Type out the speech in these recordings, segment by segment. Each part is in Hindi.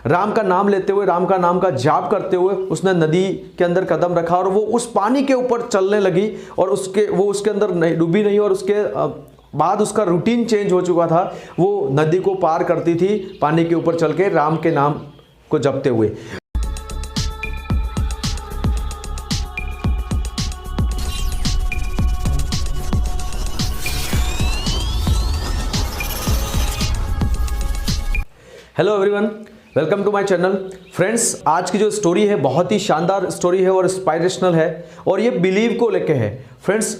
राम का नाम लेते हुए, राम का नाम का जाप करते हुए उसने नदी के अंदर कदम रखा और वो उस पानी के ऊपर चलने लगी और वो उसके अंदर नहीं डूबी नहीं, और उसके बाद उसका रूटीन चेंज हो चुका था। वो नदी को पार करती थी पानी के ऊपर चल के राम के नाम को जपते हुए। Hello everyone, welcome to my channel. Friends, आज की जो स्टोरी है बहुत ही शानदार स्टोरी है और इंस्पायरेशनल है और ये बिलीव को लेके है। फ्रेंड्स,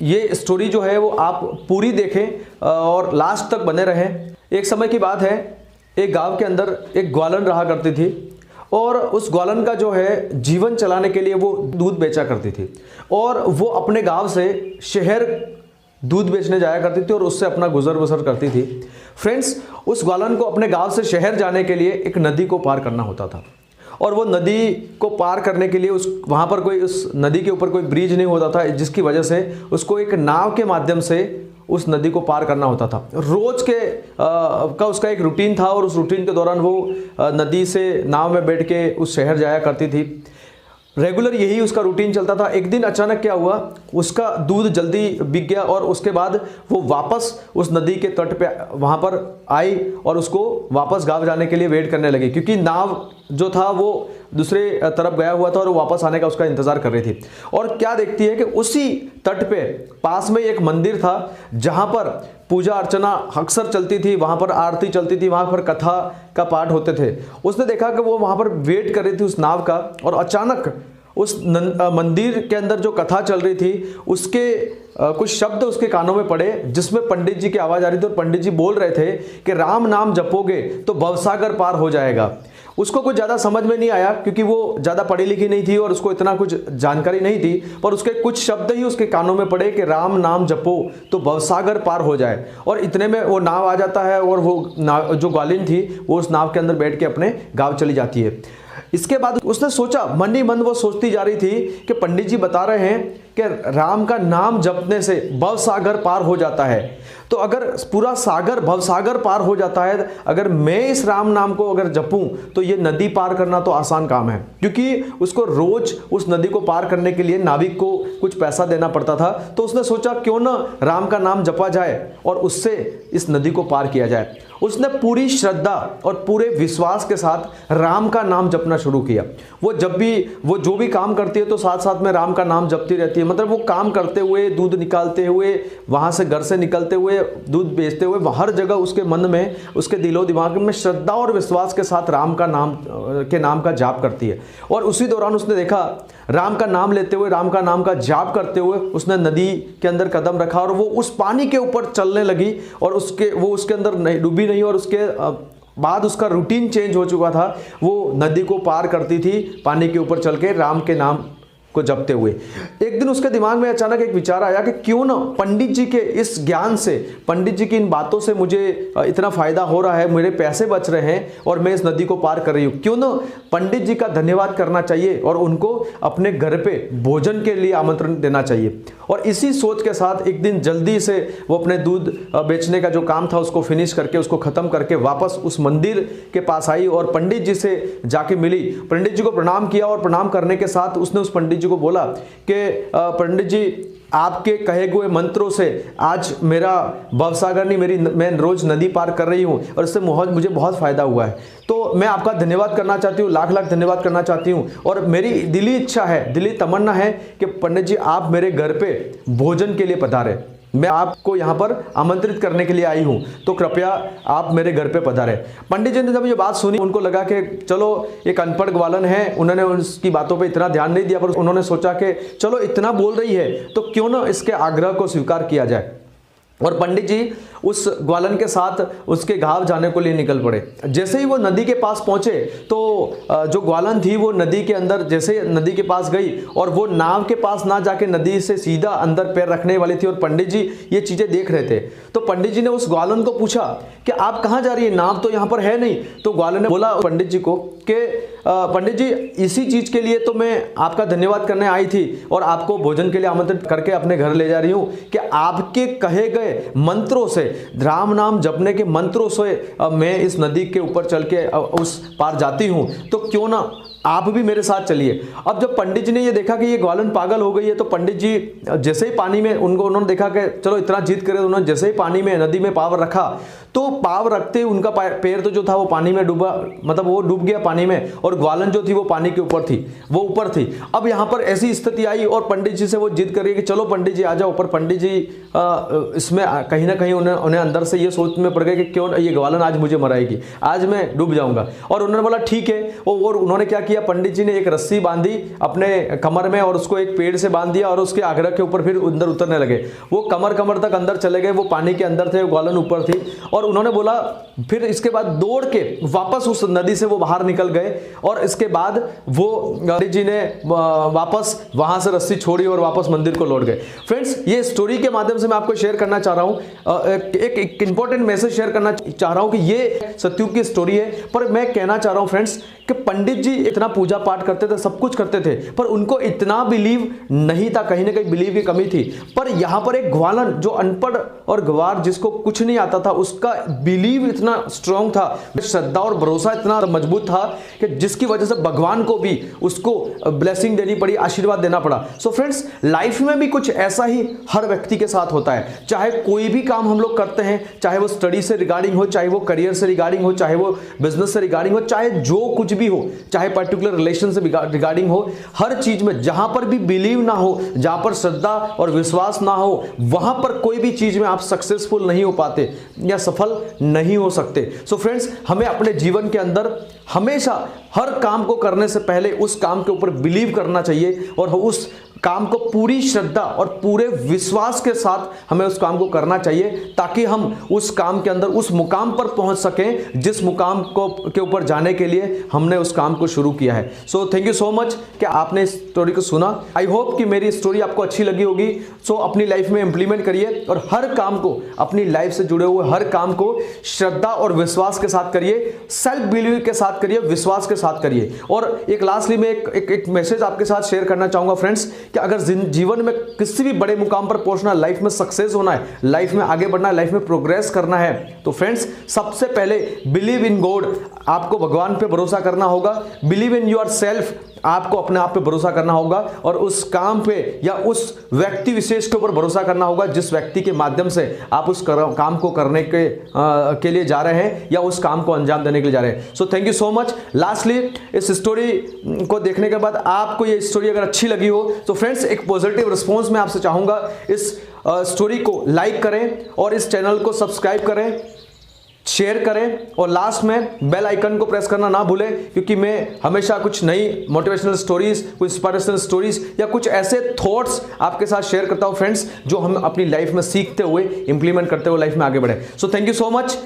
ये स्टोरी जो है वो आप पूरी देखें और लास्ट तक बने रहें। एक समय की बात है, एक गांव के अंदर एक ग्वालन रहा करती थी और उस ग्वालन का जो है जीवन चलाने के लिए वो दूध बेचा करती थी और वो अपने गांव से शहर दूध बेचने जाया करती थी और उससे अपना गुजर बसर करती थी। फ्रेंड्स, उस ग्वालन को अपने गांव से शहर जाने के लिए एक नदी को पार करना होता था और वो नदी को पार करने के लिए वहाँ पर उस नदी के ऊपर कोई ब्रिज नहीं होता था, जिसकी वजह से उसको एक नाव के माध्यम से उस नदी को पार करना होता था। रोज के का उसका एक रूटीन था और उस रूटीन के दौरान वो नदी से नाव में बैठ के उस शहर जाया करती थी। रेगुलर यही उसका रूटीन चलता था। एक दिन अचानक क्या हुआ, उसका दूध जल्दी बिक गया और उसके बाद वो वापस उस नदी के तट पे वहाँ पर आई और उसको वापस गांव जाने के लिए वेट करने लगी, क्योंकि नाव जो था वो दूसरे तरफ गया हुआ था और वो वापस आने का उसका इंतज़ार कर रही थी। और क्या देखती है कि उसी तट पे पास में एक मंदिर था जहाँ पर पूजा अर्चना अक्सर चलती थी, वहाँ पर आरती चलती थी, वहाँ पर कथा का पाठ होते थे। उसने देखा कि वो वहाँ पर वेट कर रही थी उस नाव का और अचानक उस मंदिर के अंदर जो कथा चल रही थी उसके कुछ शब्द उसके कानों में पड़े, जिसमें पंडित जी की आवाज़ आ रही थी और पंडित जी बोल रहे थे कि राम नाम जपोगे तो भवसागर पार हो जाएगा। उसको कुछ ज़्यादा समझ में नहीं आया क्योंकि वो ज़्यादा पढ़ी लिखी नहीं थी और उसको इतना कुछ जानकारी नहीं थी, पर उसके कुछ शब्द ही उसके कानों में पड़े कि राम नाम जपो तो भवसागर पार हो जाए। और इतने में वो नाव आ जाता है और वो नाव जो ग्वालिन थी वो उस नाव के अंदर बैठ के अपने गाँव चली जाती है। इसके बाद उसने सोचा, मन ही मन वो सोचती जा रही थी कि पंडित जी बता रहे हैं कि राम का नाम जपने से भवसागर पार हो जाता है, तो अगर पूरा सागर भवसागर पार हो जाता है, अगर मैं इस राम नाम को अगर जपूं तो ये नदी पार करना तो आसान काम है, क्योंकि उसको रोज उस नदी को पार करने के लिए नाविक को कुछ पैसा देना पड़ता था। तो उसने सोचा क्यों ना राम का नाम जपा जाए और उससे इस नदी को पार किया जाए। उसने पूरी श्रद्धा और पूरे विश्वास के साथ राम का नाम जपना शुरू किया। वो जो भी काम करती है तो साथ साथ में राम का नाम जपती रहती है। मतलब वो काम करते हुए, दूध निकालते हुए, वहाँ से घर से निकलते हुए, दूध बेचते हुए, हर जगह उसके मन में, उसके दिलो दिमाग में श्रद्धा और विश्वास के साथ राम का नाम का जाप करती है। और उसी दौरान उसने देखा, राम का नाम लेते हुए, राम का नाम का जाप करते हुए उसने नदी के अंदर कदम रखा और वो उस पानी के ऊपर चलने लगी और वो उसके अंदर नहीं डूबी नहीं, और उसके बाद उसका रूटीन चेंज हो चुका था। वो नदी को पार करती थी पानी के ऊपर चल के राम के नाम को जपते हुए। एक दिन उसके दिमाग में अचानक एक विचार आया कि क्यों ना पंडित जी के इस ज्ञान से, पंडित जी की इन बातों से मुझे इतना फायदा हो रहा है, मेरे पैसे बच रहे हैं और मैं इस नदी को पार कर रही हूँ, क्यों ना पंडित जी का धन्यवाद करना चाहिए और उनको अपने घर पे भोजन के लिए आमंत्रण देना चाहिए। और इसी सोच के साथ एक दिन जल्दी से वो अपने दूध बेचने का जो काम था उसको फिनिश करके, उसको ख़त्म करके वापस उस मंदिर के पास आई और पंडित जी से जाके मिली। पंडित जी को प्रणाम किया और प्रणाम करने के साथ उसने उस पंडित जी को बोला कि पंडित जी, आपके कहे हुए मंत्रों से आज मेरा भवसागर नहीं, मैं रोज नदी पार कर रही हूँ और इससे मुझे बहुत फायदा हुआ है। तो मैं आपका धन्यवाद करना चाहती हूँ, लाख लाख धन्यवाद करना चाहती हूँ। और मेरी दिली इच्छा है, दिली तमन्ना है कि पंडित जी आप मेरे घर पे भोजन के लिए पधारे। मैं आपको यहाँ पर आमंत्रित करने के लिए आई हूँ, तो कृपया आप मेरे घर पे पधारें। पंडित जी ने जब ये बात सुनी, उनको लगा कि चलो एक अनपढ़ ग्वालन है, उन्होंने उसकी बातों पे इतना ध्यान नहीं दिया, पर उन्होंने सोचा कि चलो इतना बोल रही है तो क्यों ना इसके आग्रह को स्वीकार किया जाए। और पंडित जी उस ग्वालन के साथ उसके गांव जाने को लिए निकल पड़े। जैसे ही वो नदी के पास पहुंचे तो जो ग्वालन थी वो नदी के अंदर जैसे नदी के पास गई और वो नाव के पास ना जाके नदी से सीधा अंदर पैर रखने वाली थी और पंडित जी ये चीज़ें देख रहे थे। तो पंडित जी ने उस ग्वालन को पूछा कि आप कहाँ जा रही है, नाव तो यहाँ पर है नहीं। तो ग्वालन ने बोला पंडित जी को कि पंडित जी इसी चीज़ के लिए तो मैं आपका धन्यवाद करने आई थी और आपको भोजन के लिए आमंत्रित करके अपने घर ले जा रही हूँ कि आपके कहे गए मंत्रों से, राम नाम जपने के मंत्रों से मैं इस नदी के ऊपर चल के उस पार जाती हूँ, तो क्यों ना आप भी मेरे साथ चलिए। अब जब पंडित जी ने ये देखा कि ये ग्वालन पागल हो गई है, तो पंडित जी जैसे ही पानी में उन्होंने देखा कि चलो इतना जिद करे, उन्होंने जैसे ही पानी में, नदी में पाव रखा, तो पाव रखते ही उनका पैर तो जो था वो पानी में डूबा, मतलब वो डूब गया पानी में, और ग्वालन जो थी वो पानी के ऊपर थी, वो ऊपर थी। अब यहाँ पर ऐसी स्थिति आई और पंडित जी से वो जिद करी कि चलो पंडित जी आ जाओ ऊपर। पंडित जी इसमें कहीं ना कहीं उन्हें अंदर से ये सोच में पड़ गए कि क्यों ये ग्वालन आज मुझे मराएगी, आज मैं डूब जाऊंगा। और उन्होंने बोला ठीक है। और उन्होंने क्या किया, पंडित जी ने एक रस्सी बांधी अपने कमर में और उसको एक पेड़ से बांध दिया और उसके आगरा के ऊपर फिर अंदर उतरने लगे। वो कमर तक अंदर चले गए, वो पानी के अंदर थे, ग्वालन ऊपर थी। और उन्होंने बोला, फिर इसके बाद दौड़ के वापस उस नदी से वो बाहर निकल गए। और इसके बाद वो पंडित जी ने वापस वहां से रस्सी छोड़ी और वापस मंदिर को लौट गए। फ्रेंड्स, ये स्टोरी के माध्यम से मैं आपको शेयर करना चाह रहा हूं, एक इंपॉर्टेंट मैसेज शेयर करना चाह रहा हूं कि ये सतयुग की स्टोरी है। पर मैं कहना चाह रहा हूं फ्रेंड्स कि पंडित जी इतना पूजा पाठ करते थे, सब कुछ करते थे, पर उनको इतना बिलीव नहीं था, कहीं ना कहीं बिलीव की कमी थी। पर यहां पर एक ग्वालन जो अनपढ़ और गवार, जिसको कुछ नहीं आता था, उसका बिलीव इतना स्ट्रांग था, श्रद्धा और भरोसा इतना मजबूत था कि जिसकी वजह से भगवान को भी उसको ब्लेसिंग देनी पड़ी, आशीर्वाद देना पड़ा। सो फ्रेंड्स, लाइफ में भी कुछ ऐसा ही हर व्यक्ति के साथ होता है। चाहे कोई भी काम हम लोग करते हैं, चाहे वो स्टडी से रिगार्डिंग हो, चाहे वो करियर से रिगार्डिंग हो, चाहे वो बिजनेस से रिगार्डिंग हो, चाहे जो कुछ भी हो, चाहे पर्टिकुलर रिलेशन से रिगार्डिंग हो, हर चीज में जहां पर भी बिलीव ना हो, जहां पर श्रद्धा और विश्वास ना हो, वहां पर कोई भी चीज में आप सक्सेसफुल नहीं हो पाते या सफल नहीं हो सकते। सो फ्रेंड्स, हमें अपने जीवन के अंदर हमेशा हर काम को करने से पहले उस काम के ऊपर बिलीव करना चाहिए और उस काम को पूरी श्रद्धा और पूरे विश्वास के साथ हमें उस काम को करना चाहिए, ताकि हम उस काम के अंदर उस मुकाम पर पहुंच सकें जिस मुकाम को के ऊपर जाने के लिए हमने उस काम को शुरू किया है। So thank you so much कि आपने इस स्टोरी को सुना। आई होप कि मेरी स्टोरी आपको अच्छी लगी होगी। सो अपनी लाइफ में इंप्लीमेंट करिए और हर काम को, अपनी लाइफ से जुड़े हुए हर काम को श्रद्धा और विश्वास के साथ करिए, सेल्फ बिलीव के साथ करिए, विश्वास के साथ करिए। और एक लास्टली में एक मैसेज आपके साथ शेयर करना चाहूंगा फ्रेंड्स, कि अगर जीवन में किसी भी बड़े मुकाम पर पहुंचना, लाइफ में सक्सेस होना है, लाइफ में आगे बढ़ना है, लाइफ में प्रोग्रेस करना है, तो फ्रेंड्स सबसे पहले बिलीव इन गॉड, आपको भगवान पे भरोसा करना होगा। बिलीव इन योर सेल्फ, आपको अपने आप पे भरोसा करना होगा और उस काम पे या उस व्यक्ति विशेष के ऊपर भरोसा करना होगा जिस व्यक्ति के माध्यम से आप उस काम को करने के लिए जा रहे हैं या उस काम को अंजाम देने के लिए जा रहे हैं। So thank you so much. Lastly, इस स्टोरी को देखने के बाद आपको ये स्टोरी अगर अच्छी लगी हो तो फ्रेंड्स एक पॉजिटिव रिस्पॉन्स मैं आपसे चाहूंगा, इस स्टोरी को लाइक करें और इस चैनल को सब्सक्राइब करें, शेयर करें और लास्ट में बेल आइकन को प्रेस करना ना भूलें, क्योंकि मैं हमेशा कुछ नई मोटिवेशनल स्टोरीज, कुछ इंस्पिरेशनल स्टोरीज या कुछ ऐसे थॉट्स आपके साथ शेयर करता हूं फ्रेंड्स, जो हम अपनी लाइफ में सीखते हुए, इंप्लीमेंट करते हुए लाइफ में आगे बढ़े। So thank you so much.